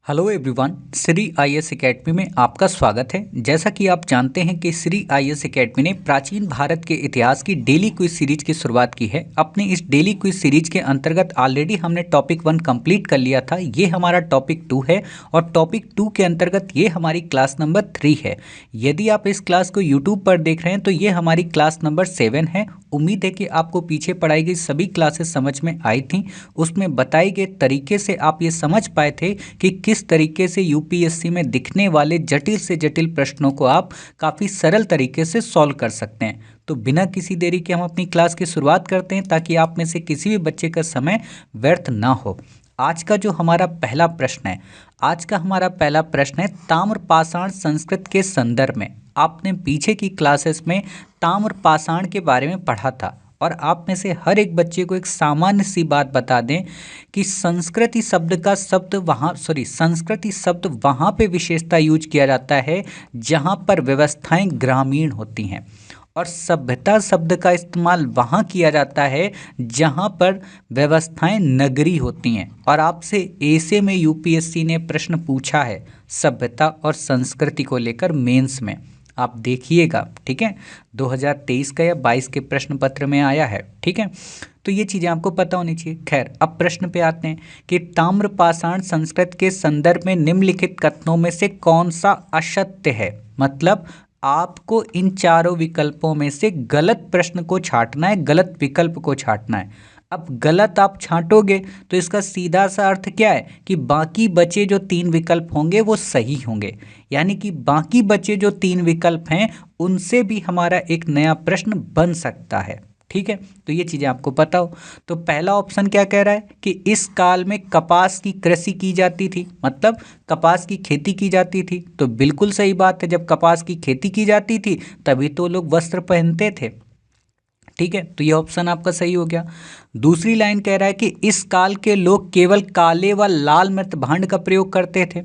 Hello everyone, Shri IAS academy में आपका स्वागत है। जैसा कि आप जानते हैं कि श्री आईएएस एकेडमी ने प्राचीन भारत के इतिहास की डेली क्विज सीरीज की शुरुआत की है। अपनी इस डेली क्विज सीरीज के अंतर्गत ऑलरेडी हमने टॉपिक 1 कंप्लीट कर लिया था। ये हमारा टॉपिक 2 है और टॉपिक 2 के अंतर्गत ये हमारी क्लास नंबर 3 है। यदि आप इस क्लास को यूट्यूब पर देख रहे हैं तो ये हमारी क्लास नंबर 7 है। उम्मीद है कि आपको पीछे पढ़ाई गई सभी क्लासेस समझ में आई थी। उसमें बताए गए तरीके से आप ये समझ पाए थे कि किस तरीके से यूपीएससी में दिखने वाले जटिल से जटिल प्रश्नों को आप काफ़ी सरल तरीके से सॉल्व कर सकते हैं। तो बिना किसी देरी के हम अपनी क्लास की शुरुआत करते हैं ताकि आप में से किसी भी बच्चे का समय व्यर्थ ना हो। आज का जो हमारा पहला प्रश्न है, आज का हमारा पहला प्रश्न है ताम्रपाषाण संस्कृत के संदर्भ में। आपने पीछे की क्लासेस में ताम्रपाषाण के बारे में पढ़ा था और आप में से हर एक बच्चे को एक सामान्य सी बात बता दें कि संस्कृति शब्द वहाँ पे विशेषता यूज किया जाता है जहाँ पर व्यवस्थाएं ग्रामीण होती हैं और सभ्यता शब्द का इस्तेमाल वहाँ किया जाता है जहाँ पर व्यवस्थाएं नगरी होती हैं। और आपसे ऐसे में यूपीएससी ने प्रश्न पूछा है सभ्यता और संस्कृति को लेकर मेंस में, आप देखिएगा। ठीक है, 2023 का या 22 के प्रश्न पत्र में आया है। ठीक है, तो ये चीज़ें आपको पता होनी चाहिए। खैर, अब प्रश्न पे आते हैं कि ताम्रपाषाण संस्कृत के संदर्भ में निम्नलिखित कथनों में से कौन सा असत्य है। मतलब आपको इन चारों विकल्पों में से गलत प्रश्न को छांटना है, गलत विकल्प को छांटना है। अब गलत आप छांटोगे तो इसका सीधा सा अर्थ क्या है कि बाकी बचे जो 3 विकल्प होंगे वो सही होंगे, यानी कि बाकी बचे जो 3 विकल्प हैं उनसे भी हमारा एक नया प्रश्न बन सकता है। ठीक है, तो ये चीज़ें आपको पता हो। तो पहला ऑप्शन क्या कह रहा है कि इस काल में कपास की कृषि की जाती थी, मतलब कपास की खेती की जाती थी। तो बिल्कुल सही बात है, जब कपास की खेती की जाती थी तभी तो लोग वस्त्र पहनते थे। ठीक है, तो ये ऑप्शन आपका सही हो गया। दूसरी लाइन कह रहा है कि इस काल के लोग केवल काले व लाल मृत भांड का प्रयोग करते थे।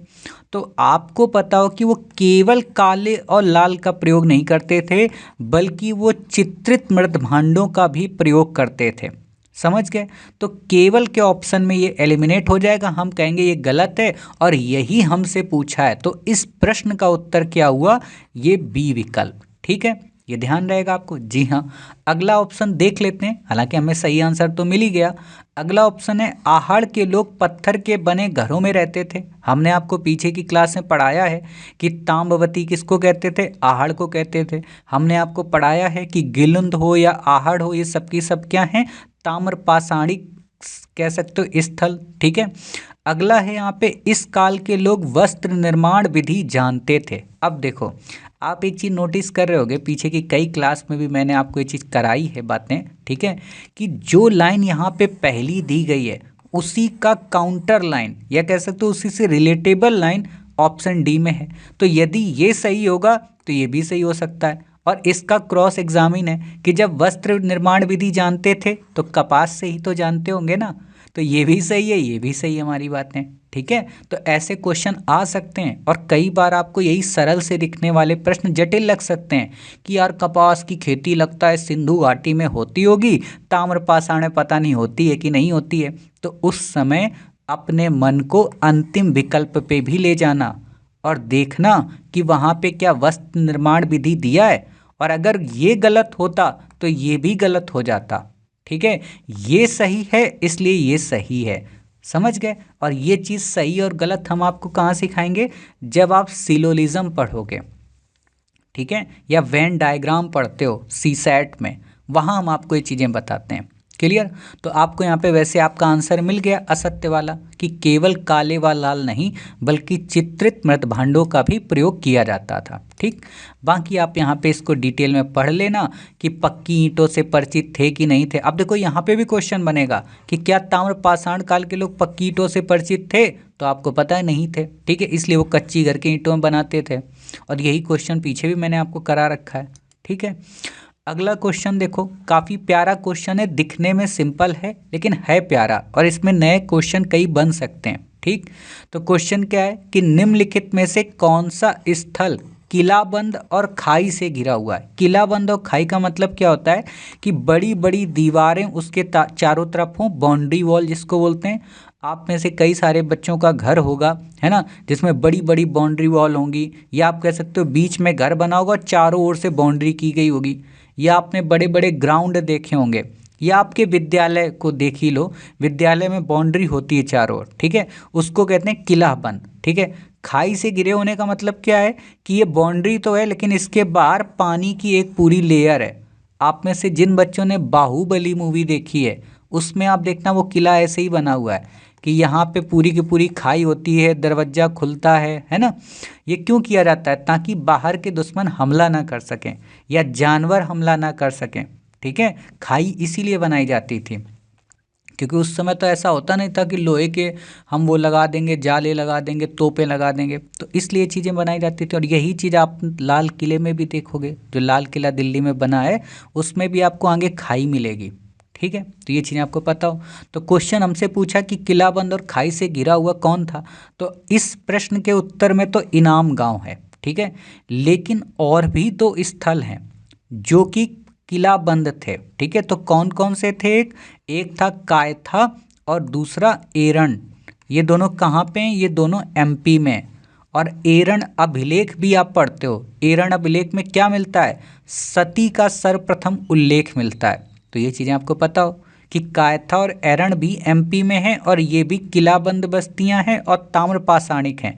तो आपको पता हो कि वो केवल काले और लाल का प्रयोग नहीं करते थे, बल्कि वो चित्रित मृत भांडों का भी प्रयोग करते थे। समझ गए? तो केवल के ऑप्शन में ये एलिमिनेट हो जाएगा, हम कहेंगे ये गलत है और यही हमसे पूछा है। तो इस प्रश्न का उत्तर क्या हुआ? ये बी विकल्प। ठीक है, ये ध्यान रहेगा आपको। जी हाँ, अगला ऑप्शन देख लेते हैं। हालांकि हमें सही आंसर तो मिल ही गया। अगला ऑप्शन है आहड़ के लोग पत्थर के बने घरों में रहते थे। हमने आपको पीछे की क्लास में पढ़ाया है कि ताम्रवती किसको कहते थे? आहड़ को कहते थे। हमने आपको पढ़ाया है कि गिलुंद हो या आहड़ हो, ये सब की सब क्या हैं? ताम्रपाषाणी कह सकते हो स्थल। ठीक है, अगला है यहाँ पे इस काल के लोग वस्त्र निर्माण विधि जानते थे। अब देखो, आप एक चीज़ नोटिस कर रहे होगे, पीछे की कई क्लास में भी मैंने आपको ये चीज़ कराई है बातें। ठीक है, कि जो लाइन यहाँ पे पहली दी गई है उसी का काउंटर लाइन या कह सकते हो उसी से रिलेटेबल लाइन ऑप्शन डी में है। तो यदि ये सही होगा तो ये भी सही हो सकता है। और इसका क्रॉस एग्जामिन है कि जब वस्त्र निर्माण विधि जानते थे तो कपास से ही तो जानते होंगे ना। तो ये भी सही है, ये भी सही है हमारी बातें। ठीक है, तो ऐसे क्वेश्चन आ सकते हैं और कई बार आपको यही सरल से दिखने वाले प्रश्न जटिल लग सकते हैं कि यार कपास की खेती लगता है सिंधु घाटी में होती होगी, ताम्रपाषाण में पता नहीं होती है कि नहीं होती है। तो उस समय अपने मन को अंतिम विकल्प पे भी ले जाना और देखना कि वहाँ पे क्या वस्त्र निर्माण विधि दिया है, और अगर ये गलत होता तो ये भी गलत हो जाता। ठीक है, ये सही है इसलिए ये सही है। समझ गए? और ये चीज़ सही और गलत हम आपको कहाँ सिखाएंगे? जब आप सिलोलिज्म पढ़ोगे। ठीक है, या वेन डायग्राम पढ़ते हो सीसैट में, वहाँ हम आपको ये चीज़ें बताते हैं। क्लियर? तो आपको यहाँ पे वैसे आपका आंसर मिल गया असत्य वाला कि केवल काले व लाल नहीं बल्कि चित्रित मृत भांडों का भी प्रयोग किया जाता था। ठीक, बाकी आप यहाँ पे इसको डिटेल में पढ़ लेना कि पक्की ईंटों से परिचित थे कि नहीं थे। अब देखो यहाँ पे भी क्वेश्चन बनेगा कि क्या ताम्रपाषाण काल के लोग पक्की ईंटों से परिचित थे? तो आपको पता है नहीं थे। ठीक है, इसलिए वो कच्ची घर के ईंटों में बनाते थे और यही क्वेश्चन पीछे भी मैंने आपको करा रखा है। ठीक है, अगला क्वेश्चन देखो, काफ़ी प्यारा क्वेश्चन है, दिखने में सिंपल है लेकिन है प्यारा और इसमें नए क्वेश्चन कई बन सकते हैं। ठीक, तो क्वेश्चन क्या है कि निम्नलिखित में से कौन सा स्थल किलाबंद और खाई से घिरा हुआ है? किलाबंद और खाई का मतलब क्या होता है कि बड़ी बड़ी दीवारें उसके चारों तरफ हों, बाउंड्री वॉल जिसको बोलते हैं, आप में से कई सारे बच्चों का घर होगा, है ना, जिसमें बड़ी बड़ी बाउंड्री वॉल होंगी, या आप कह सकते हो बीच में घर बना होगा, चारों ओर से बाउंड्री की गई होगी। या आपने बड़े बड़े ग्राउंड देखे होंगे, या आपके विद्यालय को देख ही लो, विद्यालय में बाउंड्री होती है चारों ओर, ठीक है, उसको कहते हैं किलाबंद, ठीक है। खाई से घिरे होने का मतलब क्या है कि ये बाउंड्री तो है लेकिन इसके बाहर पानी की एक पूरी लेयर है। आप में से जिन बच्चों ने बाहुबली मूवी देखी है, उसमें आप देखना वो किला ऐसे ही बना हुआ है कि यहाँ पे पूरी की पूरी खाई होती है, दरवाज़ा खुलता है ना। ये क्यों किया जाता है? ताकि बाहर के दुश्मन हमला ना कर सकें या जानवर हमला ना कर सकें, ठीक है। खाई इसीलिए बनाई जाती थी, क्योंकि उस समय तो ऐसा होता नहीं था कि लोहे के हम वो लगा देंगे, जाले लगा देंगे, तोपें लगा देंगे, तो इसलिए चीज़ें बनाई जाती थी। और यही चीज़ आप लाल किले में भी देखोगे, जो लाल किला दिल्ली में बना है उसमें भी आपको आगे खाई मिलेगी, ठीक है। तो ये चीज़ें आपको पता हो। तो क्वेश्चन हमसे पूछा कि किलाबंद और खाई से घिरा हुआ कौन था, तो इस प्रश्न के उत्तर में तो इनाम गांव है, ठीक है। लेकिन और भी दो स्थल हैं जो कि किलाबंद थे, ठीक है। तो कौन कौन से थे? एक था कायथा और दूसरा एरण। ये दोनों कहाँ पे हैं? ये दोनों एमपी में। और एरण अभिलेख भी आप पढ़ते हो, एरण अभिलेख में क्या मिलता है? सती का सर्वप्रथम उल्लेख मिलता है। तो ये चीज़ें आपको पता हो कि कायथा और एरण भी एमपी में हैं और ये भी किलाबंद बस्तियां हैं और ताम्रपाषाणिक हैं।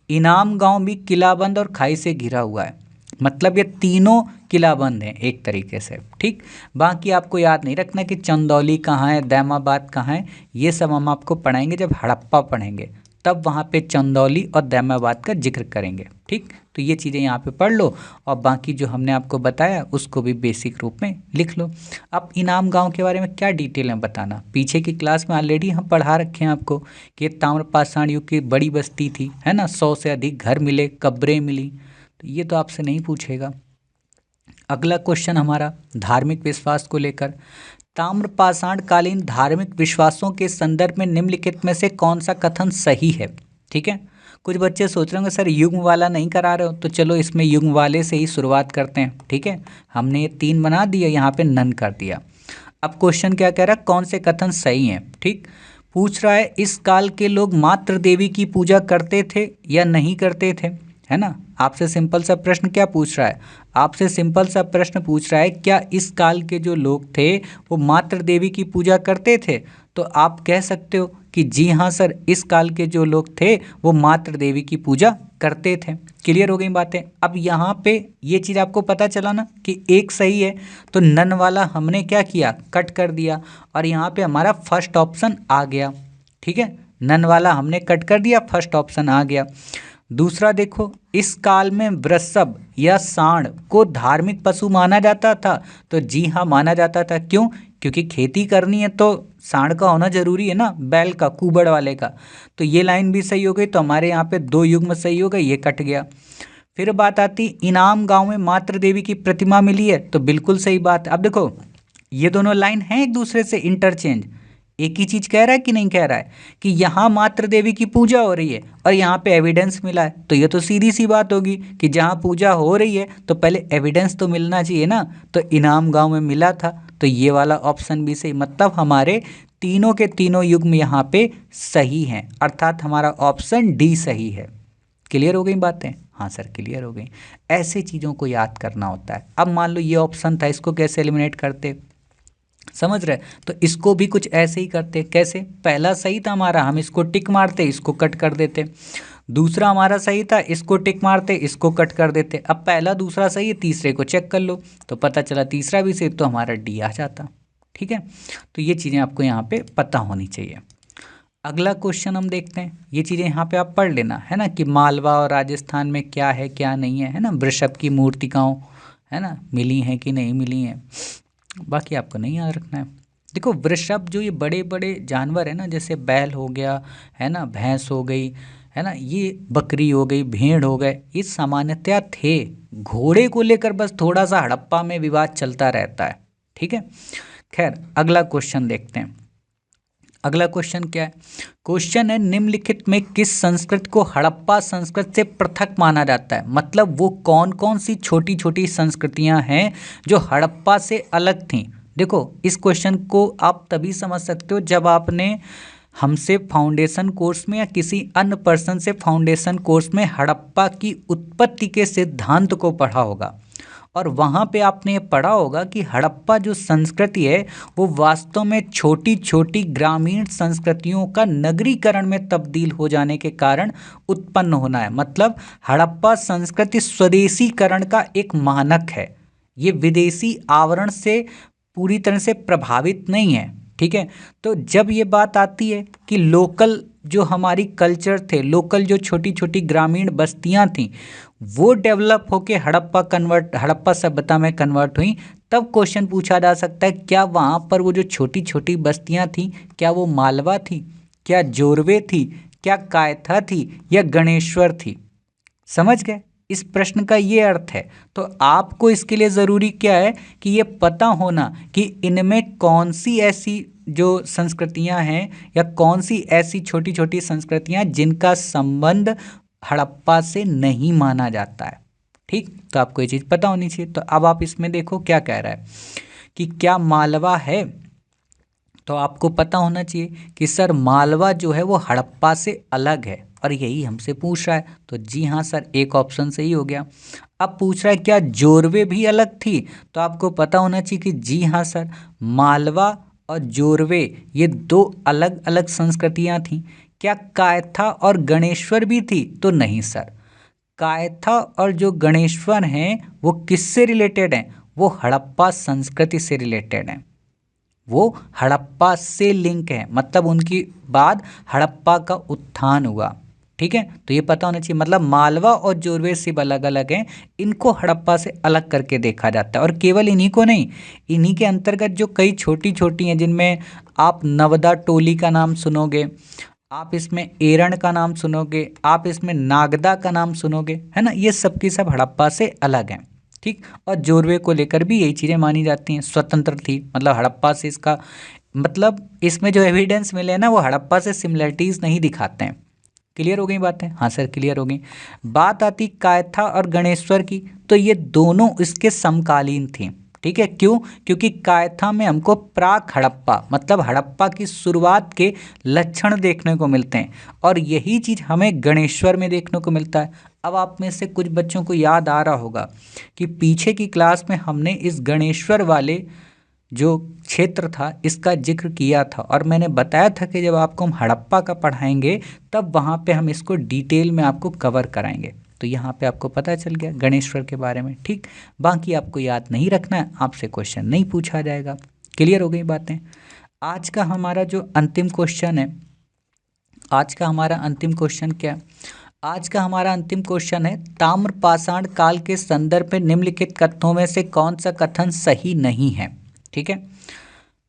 इनाम गांव भी किलाबंद और खाई से घिरा हुआ है, मतलब ये तीनों किलाबंद हैं एक तरीके से, ठीक। बाकी आपको याद नहीं रखना कि चंदौली कहाँ है, दैमाबाद कहाँ है, ये सब हम आपको पढ़ाएंगे जब हड़प्पा पढ़ेंगे, तब वहाँ पे चंदौली और दैमाबाद का जिक्र करेंगे, ठीक। तो ये चीज़ें यहाँ पे पढ़ लो और बाकी जो हमने आपको बताया उसको भी बेसिक रूप में लिख लो। अब इनाम गांव के बारे में क्या डिटेल है बताना, पीछे की क्लास में ऑलरेडी हम पढ़ा रखे हैं आपको कि ये ताम्रपाषाण युग की बड़ी बस्ती थी, है ना, 100 से अधिक घर मिले, कब्रें मिली, तो ये तो आपसे नहीं पूछेगा। अगला क्वेश्चन हमारा धार्मिक विश्वास को लेकर, ताम्रपाषाण कालीन धार्मिक विश्वासों के संदर्भ में निम्नलिखित में से कौन सा कथन सही है, ठीक है। कुछ बच्चे सोच रहे होंगे सर युग्म वाला नहीं करा रहे हो, तो चलो इसमें युग्म वाले से ही शुरुआत करते हैं, ठीक है। हमने ये 3 बना दिया, यहाँ पे नन कर दिया। अब क्वेश्चन क्या कह रहा है, कौन से कथन सही हैं, ठीक। पूछ रहा है इस काल के लोग मातृ देवी की पूजा करते थे या नहीं करते थे, है ना। आपसे सिंपल सा प्रश्न क्या पूछ रहा है? आपसे सिंपल सा प्रश्न पूछ रहा है क्या इस काल के जो लोग थे वो मातृ देवी की पूजा करते थे? तो आप कह सकते हो कि जी हाँ सर, इस काल के जो लोग थे वो मातृ देवी की पूजा करते थे। क्लियर हो गई बातें? अब यहाँ पे ये चीज़ आपको पता चला ना कि एक सही है, तो नन वाला हमने क्या किया, कट कर दिया और यहाँ पे हमारा फर्स्ट ऑप्शन आ गया, ठीक है। नन वाला हमने कट कर दिया, फर्स्ट ऑप्शन आ गया। दूसरा देखो, इस काल में वृषभ या सांड को धार्मिक पशु माना जाता था, तो जी हाँ माना जाता था। क्यों? क्योंकि खेती करनी है तो सांड का होना जरूरी है ना, बैल का, कुबड़ वाले का। तो ये लाइन भी सही हो गई, तो हमारे यहाँ पे 2 युग्म सही हो गए, ये कट गया। फिर बात आती इनाम गांव में मातृ देवी की प्रतिमा मिली है, तो बिल्कुल सही बात है। अब देखो ये दोनों लाइन हैं एक दूसरे से इंटरचेंज, एक ही चीज कह रहा है कि नहीं कह रहा है कि यहाँ मातृ देवी की पूजा हो रही है और यहाँ पे एविडेंस मिला है, तो ये तो सीधी सी बात होगी कि जहाँ पूजा हो रही है तो पहले एविडेंस तो मिलना चाहिए ना। तो इनाम गांव में मिला था, तो ये वाला ऑप्शन भी सही, मतलब हमारे तीनों के तीनों युग्म यहाँ पे सही हैं, अर्थात हमारा ऑप्शन डी सही है। क्लियर हो गई बातें? हाँ सर क्लियर हो गई। ऐसे चीज़ों को याद करना होता है। अब मान लो ये ऑप्शन था, इसको कैसे एलिमिनेट करते, समझ रहे? तो इसको भी कुछ ऐसे ही करते। कैसे? पहला सही था हमारा, हम इसको टिक मारते, इसको कट कर देते। दूसरा हमारा सही था, इसको टिक मारते, इसको कट कर देते। अब पहला दूसरा सही है, तीसरे को चेक कर लो, तो पता चला तीसरा भी सही, तो हमारा डी आ जाता, ठीक है। तो ये चीज़ें आपको यहाँ पे पता होनी चाहिए। अगला क्वेश्चन हम देखते हैं, ये चीज़ें यहाँ पे आप पढ़ लेना, है ना, कि मालवा और राजस्थान में क्या है क्या नहीं है ना, वृषभ की मूर्तिकाओं, है ना, मिली हैं कि नहीं मिली हैं, बाकी आपको नहीं याद रखना है। देखो वृषभ जो ये बड़े बड़े जानवर है ना, जैसे बैल हो गया, है ना, भैंस हो गई, है ना, ये बकरी हो गई, भेड़ हो गए, ये सामान्यतया थे। घोड़े को लेकर बस थोड़ा सा हड़प्पा में विवाद चलता रहता है, ठीक है। खैर अगला क्वेश्चन देखते हैं। अगला क्वेश्चन क्या है? क्वेश्चन है निम्नलिखित में किस संस्कृत को हड़प्पा संस्कृत से पृथक माना जाता है, मतलब वो कौन कौन सी छोटी छोटी संस्कृतियां हैं जो हड़प्पा से अलग थीं। देखो इस क्वेश्चन को आप तभी समझ सकते हो जब आपने हमसे फाउंडेशन कोर्स में या किसी अन्य पर्सन से फाउंडेशन कोर्स में हड़प्पा की उत्पत्ति के सिद्धांत को पढ़ा होगा, और वहाँ पे आपने ये पढ़ा होगा कि हड़प्पा जो संस्कृति है वो वास्तव में छोटी छोटी ग्रामीण संस्कृतियों का नगरीकरण में तब्दील हो जाने के कारण उत्पन्न होना है। मतलब हड़प्पा संस्कृति स्वदेशीकरण का एक मानक है, ये विदेशी आवरण से पूरी तरह से प्रभावित नहीं है। ठीक है, तो जब ये बात आती है कि लोकल जो हमारी कल्चर थे, लोकल जो छोटी छोटी ग्रामीण बस्तियां थीं, वो डेवलप होके हड़प्पा सभ्यता में कन्वर्ट हुई, तब क्वेश्चन पूछा जा सकता है क्या वहाँ पर वो जो छोटी छोटी बस्तियां थीं, क्या वो मालवा थी, क्या जोरवे थी, क्या कायथा थी, या गणेश्वर थी। समझ गए, इस प्रश्न का ये अर्थ है। तो आपको इसके लिए ज़रूरी क्या है कि ये पता होना कि इनमें कौन सी ऐसी जो संस्कृतियां हैं या कौन सी ऐसी छोटी छोटी संस्कृतियां जिनका संबंध हड़प्पा से नहीं माना जाता है। ठीक, तो आपको ये चीज़ पता होनी चाहिए। तो अब आप इसमें देखो क्या कह रहा है कि क्या मालवा है, तो आपको पता होना चाहिए कि सर मालवा जो है वो हड़प्पा से अलग है, और यही हमसे पूछ रहा है। तो जी हाँ सर, एक ऑप्शन सही हो गया। अब पूछ रहा है क्या जोरवे भी अलग थी, तो आपको पता होना चाहिए कि जी हाँ सर, मालवा और जोरवे ये दो अलग अलग संस्कृतियाँ थीं। क्या कायथा और गणेश्वर भी थी, तो नहीं सर, कायथा और जो गणेश्वर हैं वो किससे रिलेटेड हैं, वो हड़प्पा संस्कृति से रिलेटेड हैं, वो हड़प्पा से लिंक है, मतलब उनकी बाद हड़प्पा का उत्थान हुआ। ठीक है, तो ये पता होना चाहिए। मतलब मालवा और जोरवे सिर्फ अलग अलग हैं, इनको हड़प्पा से अलग करके देखा जाता है। और केवल इन्हीं को नहीं, इन्हीं के अंतर्गत जो कई छोटी छोटी हैं, जिनमें आप नवदा टोली का नाम सुनोगे, आप इसमें एरण का नाम सुनोगे, आप इसमें नागदा का नाम सुनोगे, है ना, ये सब की सब हड़प्पा से अलग हैं। ठीक, और जोरवे को लेकर भी यही चीज़ें मानी जाती हैं, स्वतंत्र थी, मतलब हड़प्पा से इसका मतलब इसमें जो एविडेंस मिले हैं ना वो हड़प्पा से सिमिलरिटीज़ नहीं दिखाते हैं। क्लियर हो गई बातें? हाँ सर क्लियर हो गई। बात आती कायथा और गणेश्वर की, तो ये दोनों इसके समकालीन थी। ठीक है, क्यों? क्योंकि कायथा में हमको प्राक हड़प्पा मतलब हड़प्पा की शुरुआत के लक्षण देखने को मिलते हैं, और यही चीज़ हमें गणेश्वर में देखने को मिलता है। अब आप में से कुछ बच्चों को याद आ रहा होगा कि पीछे की क्लास में हमने इस गणेश्वर वाले जो क्षेत्र था इसका जिक्र किया था, और मैंने बताया था कि जब आपको हम हड़प्पा का पढ़ाएंगे तब वहाँ पे हम इसको डिटेल में आपको कवर कराएंगे। तो यहाँ पे आपको पता चल गया गणेश्वर के बारे में। ठीक, बाकी आपको याद नहीं रखना है, आपसे क्वेश्चन नहीं पूछा जाएगा। क्लियर हो गई बातें? आज का हमारा जो अंतिम क्वेश्चन है, आज का हमारा अंतिम क्वेश्चन क्या है? आज का हमारा अंतिम क्वेश्चन है ताम्रपाषाण काल के संदर्भ में निम्नलिखित कथनों में से कौन सा कथन सही नहीं है। ठीक है,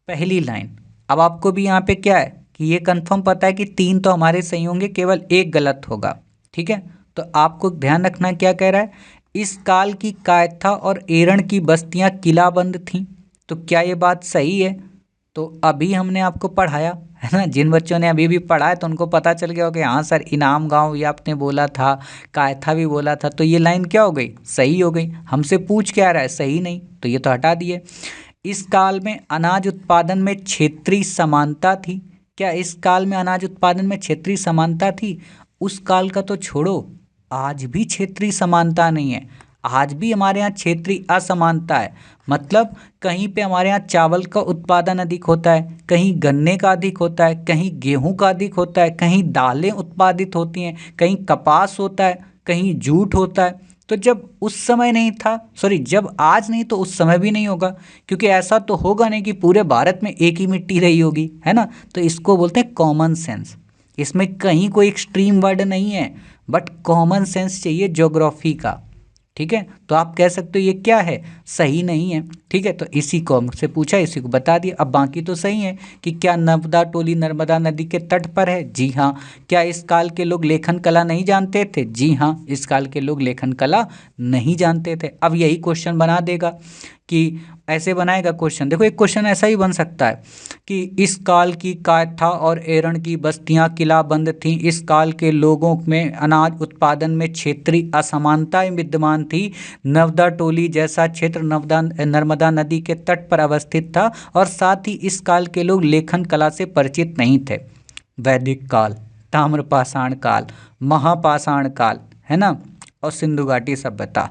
पहली लाइन। अब आपको भी यहाँ पे क्या है कि ये कंफर्म पता है कि 3 तो हमारे सही होंगे, केवल 1 गलत होगा। ठीक है, तो आपको ध्यान रखना क्या कह रहा है, इस काल की कायथा और एरण की बस्तियां किलाबंद थीं। तो क्या ये बात सही है? तो अभी हमने आपको पढ़ाया है ना, जिन बच्चों ने अभी भी पढ़ा है तो उनको पता चल गया हो कि हाँ सर इनाम गांव ये आपने बोला था, कायथा भी बोला था, तो ये लाइन क्या हो गई, सही हो गई। हमसे पूछ क्या रहा है, सही नहीं, तो ये तो हटा दिए। इस काल में अनाज उत्पादन में क्षेत्रीय समानता थी। क्या इस काल में अनाज उत्पादन में क्षेत्रीय समानता थी? उस काल का तो छोड़ो, आज भी क्षेत्रीय समानता नहीं है, आज भी हमारे यहाँ क्षेत्रीय असमानता है। मतलब कहीं पे हमारे यहाँ चावल का उत्पादन अधिक होता है, कहीं गन्ने का अधिक होता है, कहीं गेहूं का अधिक होता है, कहीं दालें उत्पादित होती हैं, कहीं कपास होता है, कहीं जूट होता है। तो जब उस समय नहीं था, सॉरी जब आज नहीं तो उस समय भी नहीं होगा, क्योंकि ऐसा तो होगा नहीं कि पूरे भारत में एक ही मिट्टी रही होगी, है ना। तो इसको बोलते हैं कॉमन सेंस। इसमें कहीं कोई एक्सट्रीम वर्ड नहीं है, बट कॉमन सेंस चाहिए ज्योग्राफी का। ठीक है, तो आप कह सकते हो ये क्या है, सही नहीं है। ठीक है, तो इसी को हमसे पूछा, इसी को बता दिया। अब बाकी तो सही है कि क्या नर्मदा टोली नर्मदा नदी के तट पर है? जी हाँ। क्या इस काल के लोग लेखन कला नहीं जानते थे? जी हाँ, इस काल के लोग लेखन कला नहीं जानते थे। अब यही क्वेश्चन बना देगा कि ऐसे बनाएगा क्वेश्चन, देखो एक क्वेश्चन ऐसा ही बन सकता है कि इस काल की कायथा और एरण की बस्तियां किलाबंद थीं, इस काल के लोगों में अनाज उत्पादन में क्षेत्रीय असमानताएं विद्यमान थी, नर्मदा टोली जैसा क्षेत्र नर्मदा नदी के तट पर अवस्थित था, और साथ ही इस काल के लोग लेखन कला से परिचित नहीं थे। वैदिक काल, ताम्रपाषाण काल, महापाषाण काल, है ना, और सिंधु घाटी सभ्यता।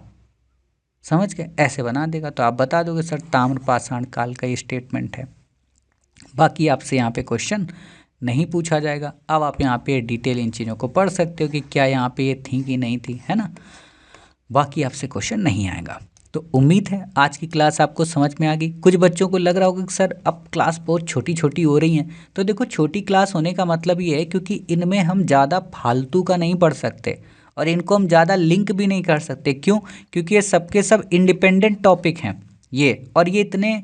समझ गए, ऐसे बना देगा तो आप बता दोगे सर ताम्रपाषाण काल का ये स्टेटमेंट है। बाकी आपसे यहाँ पे क्वेश्चन नहीं पूछा जाएगा। अब आप यहाँ पे डिटेल इन चीज़ों को पढ़ सकते हो कि क्या यहाँ पे ये थी कि नहीं थी, है ना। बाकी आपसे क्वेश्चन नहीं आएगा। तो उम्मीद है आज की क्लास आपको समझ में आ गई। कुछ बच्चों को लग रहा होगा कि सर अब क्लास बहुत छोटी छोटी हो रही हैं, तो देखो छोटी क्लास होने का मतलब ये है क्योंकि इनमें हम ज़्यादा फालतू का नहीं पढ़ सकते और इनको हम ज़्यादा लिंक भी नहीं कर सकते। क्यों? क्योंकि ये सबके सब इंडिपेंडेंट टॉपिक हैं ये, और ये इतने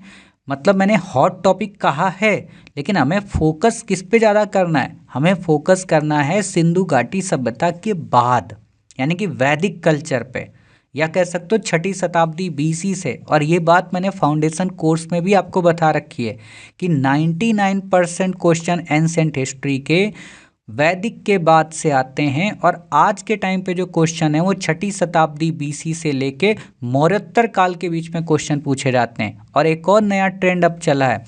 मतलब मैंने हॉट टॉपिक कहा है, लेकिन हमें फोकस किस पे ज़्यादा करना है? हमें फोकस करना है सिंधु घाटी सभ्यता के बाद, यानी कि वैदिक कल्चर पे, या कह सकते हो 6ठी शताब्दी BC से। और ये बात मैंने फाउंडेशन कोर्स में भी आपको बता रखी है कि 99% क्वेश्चन एंशिएंट हिस्ट्री के वैदिक के बाद से आते हैं, और आज के टाइम पे जो क्वेश्चन है वो 6ठी शताब्दी BC से लेके मौर्योत्तर काल के बीच में क्वेश्चन पूछे जाते हैं। और एक और नया ट्रेंड अब चला है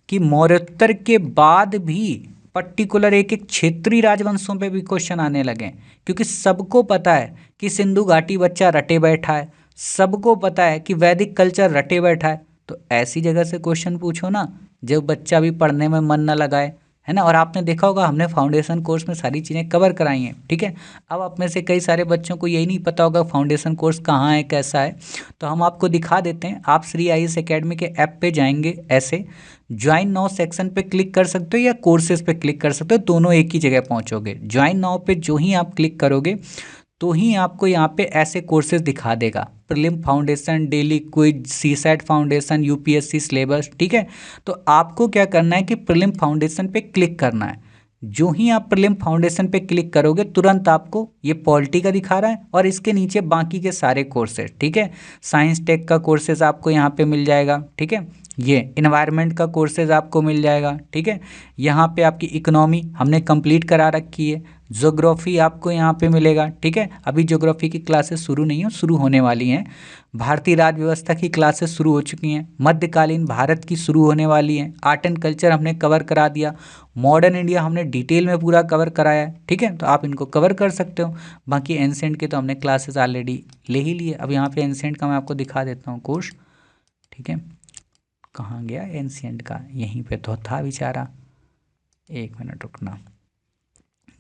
कि मौर्योत्तर के बाद भी पर्टिकुलर एक एक क्षेत्रीय राजवंशों पे भी क्वेश्चन आने लगे, क्योंकि सबको पता है कि सिंधु घाटी बच्चा रटे बैठा है, सबको पता है कि वैदिक कल्चर रटे बैठा है। तो ऐसी जगह से क्वेश्चन पूछो ना जब बच्चा भी पढ़ने में मन ना लगाए, है ना। और आपने देखा होगा हमने फाउंडेशन कोर्स में सारी चीज़ें कवर कराई हैं, ठीक है। अब आप में से कई सारे बच्चों को यही नहीं पता होगा फाउंडेशन कोर्स कहाँ है, कैसा है, तो हम आपको दिखा देते हैं। आप श्री IAS एकेडमी के ऐप पे जाएंगे, ऐसे ज्वाइन नाउ सेक्शन पे क्लिक कर सकते हो या कोर्सेज पे क्लिक कर सकते हो, दोनों एक ही जगह पहुँचोगे। ज्वाइन नाउ पे जो ही आप क्लिक करोगे तो ही आपको यहाँ पे ऐसे कोर्सेज दिखा देगा, prelim foundation, daily quiz, CSAT foundation, UPSC syllabus, ठीक है। तो आपको क्या करना है कि प्रीलिम फाउंडेशन पे क्लिक करना है। जो ही आप प्रीलिम फाउंडेशन पे क्लिक करोगे तुरंत आपको ये पॉलिटी का दिखा रहा है और इसके नीचे बाकी के सारे कोर्सेज, ठीक है। साइंस टेक का कोर्सेज आपको यहाँ पे मिल जाएगा, ठीक है। ये इन्वायरमेंट का कोर्सेज आपको मिल जाएगा, ठीक है। यहाँ पे आपकी इकोनॉमी हमने कंप्लीट करा रखी है। ज्योग्राफी आपको यहाँ पे मिलेगा, ठीक है। अभी ज्योग्राफी की क्लासेस शुरू नहीं हो, शुरू होने वाली हैं। भारतीय राज्य व्यवस्था की क्लासेस शुरू हो चुकी हैं। मध्यकालीन भारत की शुरू होने वाली हैं। आर्ट एंड कल्चर हमने कवर करा दिया। मॉडर्न इंडिया हमने डिटेल में पूरा कवर कराया है, ठीक है। तो आप इनको कवर कर सकते हो। बाकी एंशिएंट के तो हमने क्लासेस ऑलरेडी ले ही लिए। अब यहाँ पे एंशिएंट का मैं आपको दिखा देता हूँ कोर्स, ठीक है। कहाँ गया एंशिएंट का? यहीं पे तो था बेचारा, एक मिनट रुकना।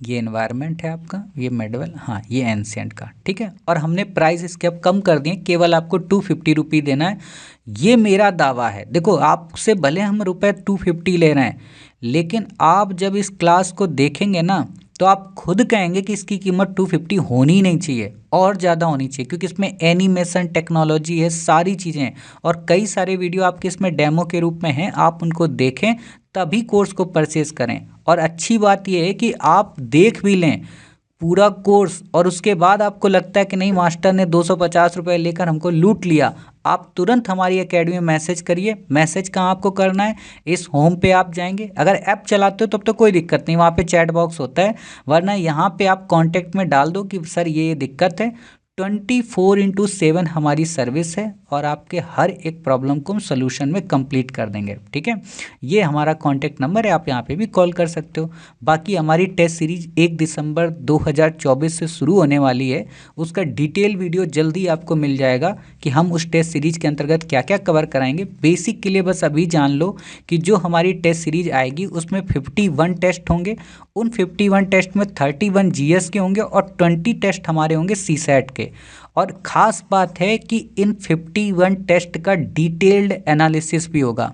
ये एनवायरनमेंट है आपका, ये मेडवल, हाँ ये एंशिएंट का, ठीक है। और हमने प्राइस इसके अब कम कर दिए, केवल आपको 250 रुपये देना है। ये मेरा दावा है। देखो आपसे भले हम रुपए 250 ले रहे हैं, लेकिन आप जब इस क्लास को देखेंगे ना तो आप खुद कहेंगे कि इसकी कीमत 250 होनी ही नहीं चाहिए, और ज़्यादा होनी चाहिए, क्योंकि इसमें एनिमेशन टेक्नोलॉजी है, सारी चीज़ें हैं, और कई सारे वीडियो आपके इसमें डेमो के रूप में हैं। आप उनको देखें तभी कोर्स को परचेज़ करें। और अच्छी बात यह है कि आप देख भी लें पूरा कोर्स और उसके बाद आपको लगता है कि नहीं मास्टर ने 250 रुपये लेकर हमको लूट लिया, आप तुरंत हमारी एकेडमी में मैसेज करिए। मैसेज कहाँ आपको करना है? इस होम पे आप जाएंगे। अगर ऐप चलाते हो तब तो कोई दिक्कत नहीं, वहाँ पे चैट बॉक्स होता है, वरना यहाँ पे आप कॉन्टैक्ट में डाल दो कि सर ये दिक्कत है। 24/7 हमारी सर्विस है और आपके हर एक प्रॉब्लम को हम सोल्यूशन में कंप्लीट कर देंगे, ठीक है। ये हमारा कॉन्टैक्ट नंबर है, आप यहाँ पे भी कॉल कर सकते हो। बाकी हमारी टेस्ट सीरीज 1 दिसंबर 2024 से शुरू होने वाली है, उसका डिटेल वीडियो जल्दी आपको मिल जाएगा कि हम उस टेस्ट सीरीज के अंतर्गत क्या क्या कवर कराएंगे। बेसिक के लिए बस अभी जान लो कि जो हमारी टेस्ट सीरीज आएगी उसमें 51 टेस्ट होंगे। उन 51 टेस्ट में 31 GS के होंगे और 20 टेस्ट हमारे होंगे CSAT के। और ख़ास बात है कि इन 51 टेस्ट का डिटेल्ड एनालिसिस भी होगा।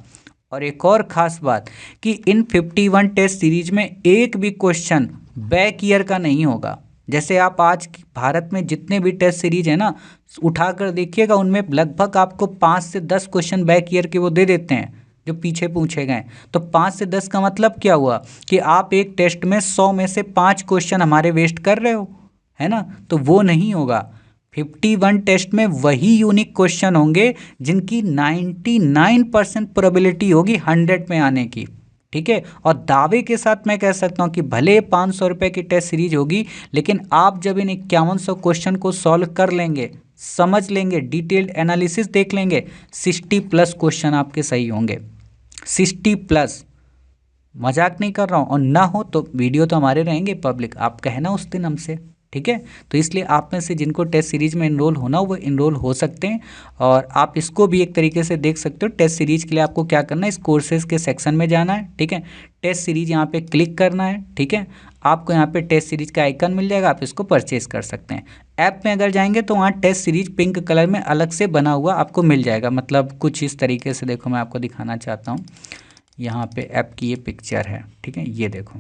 और एक और ख़ास बात कि इन 51 टेस्ट सीरीज में एक भी क्वेश्चन बैक ईयर का नहीं होगा। जैसे आप आज भारत में जितने भी टेस्ट सीरीज है ना, उठा कर देखिएगा, उनमें लगभग आपको 5 से 10 क्वेश्चन बैक ईयर के वो दे देते हैं जो पीछे पूछे गए। तो 5 से 10 का मतलब क्या हुआ कि आप एक टेस्ट में 100 में से 5 क्वेश्चन हमारे वेस्ट कर रहे हो, है ना। तो वो नहीं होगा। 51 टेस्ट में वही यूनिक क्वेश्चन होंगे जिनकी 99% प्रोबेबिलिटी होगी 100 में आने की, ठीक है। और दावे के साथ मैं कह सकता हूँ कि भले 500 रुपये की टेस्ट सीरीज होगी, लेकिन आप जब इन 5100 क्वेश्चन को सॉल्व कर लेंगे, समझ लेंगे, डिटेल्ड एनालिसिस देख लेंगे, 60+ क्वेश्चन आपके सही होंगे। 60+। मजाक नहीं कर रहा हूँ, और ना हो तो वीडियो तो हमारे रहेंगे पब्लिक, आप कहना उस दिन हमसे, ठीक है। तो इसलिए आप में से जिनको टेस्ट सीरीज में इनरोल होना वो इनरोल हो सकते हैं। और आप इसको भी एक तरीके से देख सकते हो। टेस्ट सीरीज के लिए आपको क्या करना है, इस कोर्सेज के सेक्शन में जाना है, ठीक है। टेस्ट सीरीज यहाँ पे क्लिक करना है, ठीक है। आपको यहाँ पे टेस्ट सीरीज का आइकन मिल जाएगा, आप इसको परचेज कर सकते हैं। ऐप में अगर जाएंगे तो वहाँ टेस्ट सीरीज पिंक कलर में अलग से बना हुआ आपको मिल जाएगा, मतलब कुछ इस तरीके से। देखो मैं आपको दिखाना चाहता हूँ, यहाँ पे ऐप की ये पिक्चर है, ठीक है। ये देखो,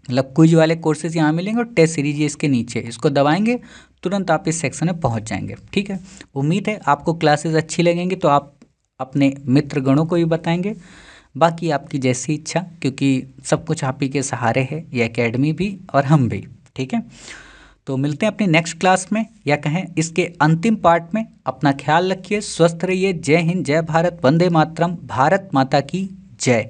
मतलब क्विज वाले कोर्सेज यहाँ मिलेंगे और टेस्ट सीरीज ये इसके नीचे, इसको दबाएंगे तुरंत आप इस सेक्शन में पहुँच जाएंगे, ठीक है। उम्मीद है आपको क्लासेस अच्छी लगेंगी तो आप अपने मित्रगणों को भी बताएंगे। बाकी आपकी जैसी इच्छा, क्योंकि सब कुछ आप ही के सहारे है, ये एकेडमी भी और हम भी, ठीक है। तो मिलते हैं अपनी नेक्स्ट क्लास में, या कहें इसके अंतिम पार्ट में। अपना ख्याल रखिए, स्वस्थ रहिए। जय हिंद, जय भारत, वंदे मातरम, भारत माता की जय।